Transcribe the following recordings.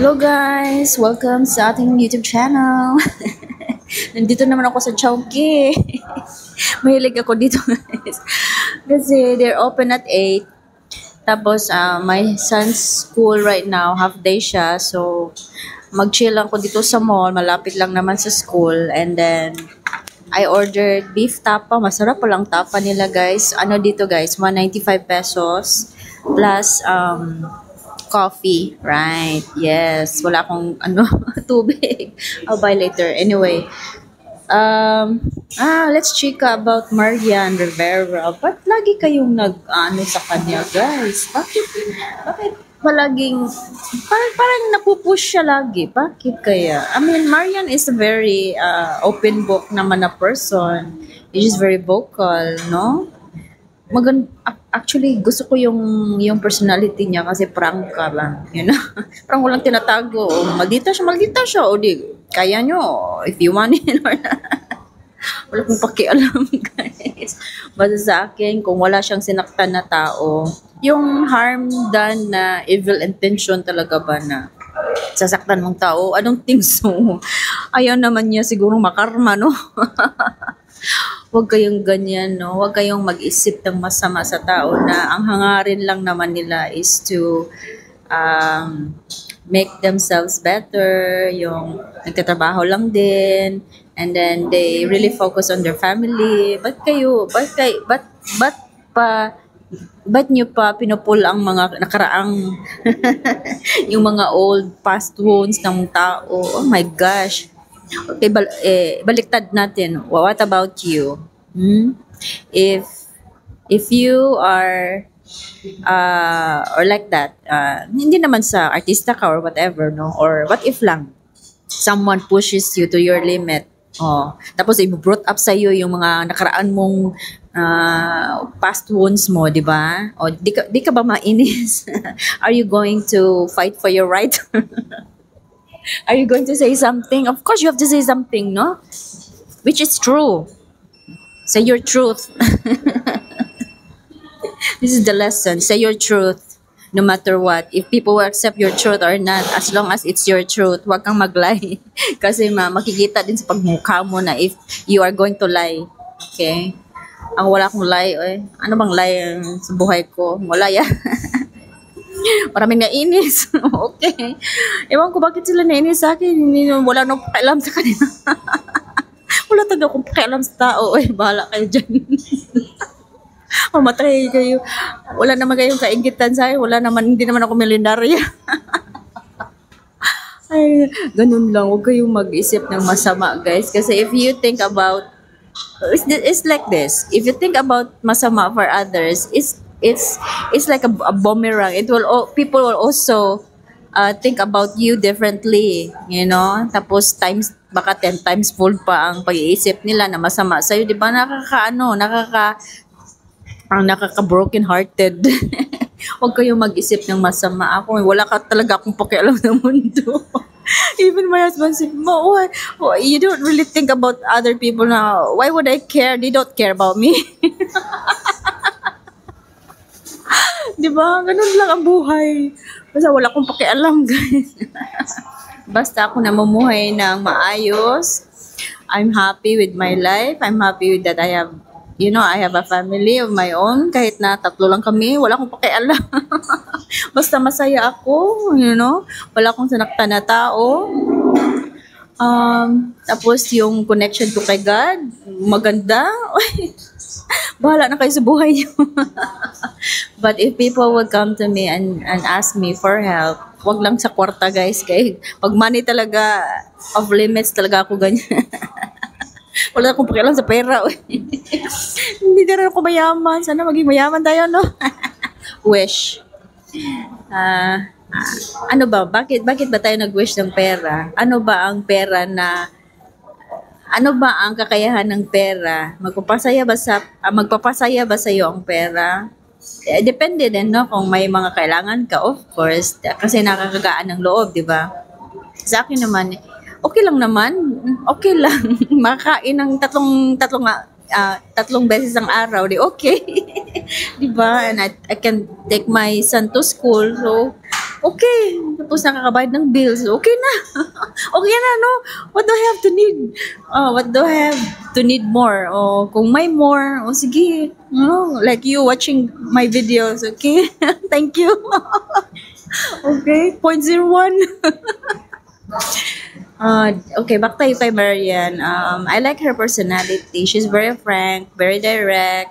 Hello guys! Welcome sa ating YouTube channel. Nandito naman ako sa Chowking. Mahilig ako dito guys. Kasi they're open at 8. Tapos my son's school right now, half day siya. So mag-chill lang ko dito sa mall. Malapit lang naman sa school. And then I ordered beef tapa. Masarap po lang tapa nila guys. Ano dito guys? 195 pesos. Plus coffee, right? Yes, wala akong tubig. I'll buy later. Anyway, let's chika about Marian Rivera. Ba't lagi kayong sa kanya, guys? Bakit palaging, parang napupush siya lagi? Bakit kaya? I mean, Marian is a very open book naman na person. He's very vocal, no? Actually gusto ko yung personality niya kasi prangka lang, you know. Parang walang tinatago. Maldita siya, o di kaya nyo if you want it or not. Wala kong pakialam guys. Basta sa akin, kung wala siyang sinaktan na tao, yung harm done na evil intention talaga ba na sasaktan mong tao, I don't think so. Ayaw naman niya siguro makarma, no? Huwag kayong ganyan, no? Huwag kayong mag-isip ng masama sa tao na ang hangarin lang naman nila is to make themselves better, yung nagtatrabaho lang din, and then they really focus on their family. Ba't nyo pa pinupul ang mga nakaraang yung mga old past wounds ng tao? Oh my gosh. Okay, baliktad natin. What about you? If you are or like that, hindi naman sa artista ka or whatever, no? Or what if lang someone pushes you to your limit. Tapos i-brought up sa iyo yung mga nakaraan mong past wounds mo, di ba? O di ka ba mainis? Are you going to fight for your right? Are you going to say something? Of course you have to say something, no? Which is true. Say your truth. This is the lesson. Say your truth no matter what. If people will accept your truth or not, as long as it's your truth, huwag kang mag-lie. Kasi makikita din sa pagmukha mo na if you are going to lie. Okay? Ang wala akong lie, ano bang lie sa buhay ko? Wala yan. Maraming nainis. Okay. Ewan ko bakit sila nainis sa akin. Wala nang pakialam sa kanila. Wala talaga akong pakialam sa tao. Bahala kayo dyan. Mamatay kayo. Wala naman kayong kaingitan sa akin. Hindi naman ako milyonarya. Ay, ganun lang. Huwag kayong mag-isip ng masama, guys. Kasi if you think about, it's like this. If you think about masama for others, it's like a boomerang. People will also think about you differently, you know. Tapos baka 10 times fold pa ang pag-iisip nila na masama sa'yo, di ba? Nakaka-broken hearted. Huwag kayong mag-isip ng masama. Wala ka talaga akong pakialam ng mundo. Even my husband said, you don't really think about other people now. Why would I care? They don't care about me. Diba? Ganun lang ang buhay. Basta wala akong pakialam, guys. Basta ako namumuhay ng maayos. I'm happy with my life. I'm happy with that I have a family of my own. Kahit na 3 lang kami, wala akong pakialam. Basta masaya ako, you know. Wala akong sinaktan na tao. Tapos yung connection ko kay God, maganda. Bahala na kayo sa buhay niyo. But if people would come to me and ask me for help, wag lang sa kwarta, guys. Kaya pag money talaga, off limits talaga ako ganyan. Wala akong pakialam sa pera. Hindi na rin ako mayaman. Sana maging mayaman tayo, no? Wish. Ano ba? Bakit ba tayo nag-wish ng pera? Ano ba ang kakayahan ng pera? Magpapasaya ba sa iyo ang pera? Depende din, no? Kung may mga kailangan ka, of course, kasi nakakagaan ng loob, di ba? Sa akin naman, okay lang naman. Okay lang. Makakain ng tatlong beses ang araw, di okay. Di ba? And I can take my son to school, so Okay. Tapos nakakabayad ng bills. Okay na. Okay na, no? What do I have to need? What do I have to need more? Kung may more, sige. No, like you watching my videos, okay? Thank you. Okay, 0.01. Okay, back tayo kay Marian. I like her personality. She's very frank, very direct.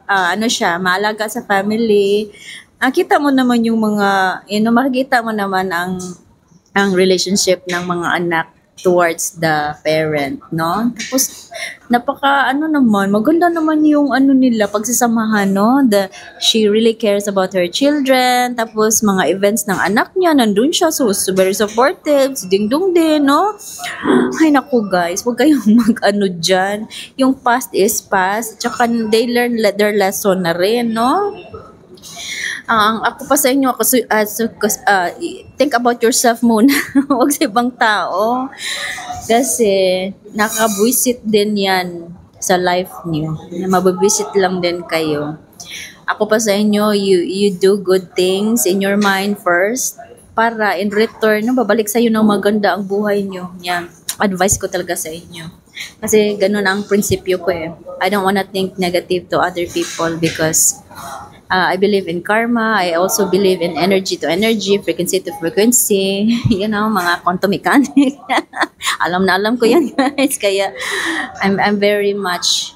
Ano siya, maalaga sa family. Kita mo naman yung mga, makikita mo naman ang relationship ng mga anak towards the parent, no? Tapos, maganda naman yung nila, pagsasamahan, no? She really cares about her children, tapos mga events ng anak niya, nandun siya, so very supportive, si Dingdong din, no? Ay, naku guys, huwag kayong dyan. Yung past is past, tsaka they learn their lesson na rin, no? Ang ako pa sa inyo, think about yourself muna. Huwag sa ibang tao. Kasi, nakabwisit din yan sa life niyo. Mababwisit lang din kayo. Ako pa sa inyo, you do good things in your mind first. Para in return, babalik sa iyo ng maganda ang buhay niyo. Yan. Advice ko talaga sa inyo. Kasi ganun ang prinsipyo ko eh. I don't wanna think negative to other people because I believe in karma. I also believe in energy to energy, frequency to frequency. Mga quantum mechanics. Alam na alam ko yan, guys. Kaya, I'm very much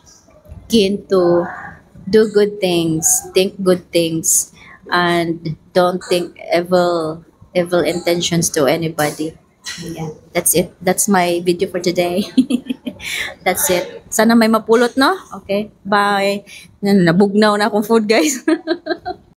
keen to do good things, think good things, and don't think evil intentions to anybody. Yeah, that's it. That's my video for today. That's it. Sana may mapulot, no? Okay. Bye. Nabugnaw na akong food, guys.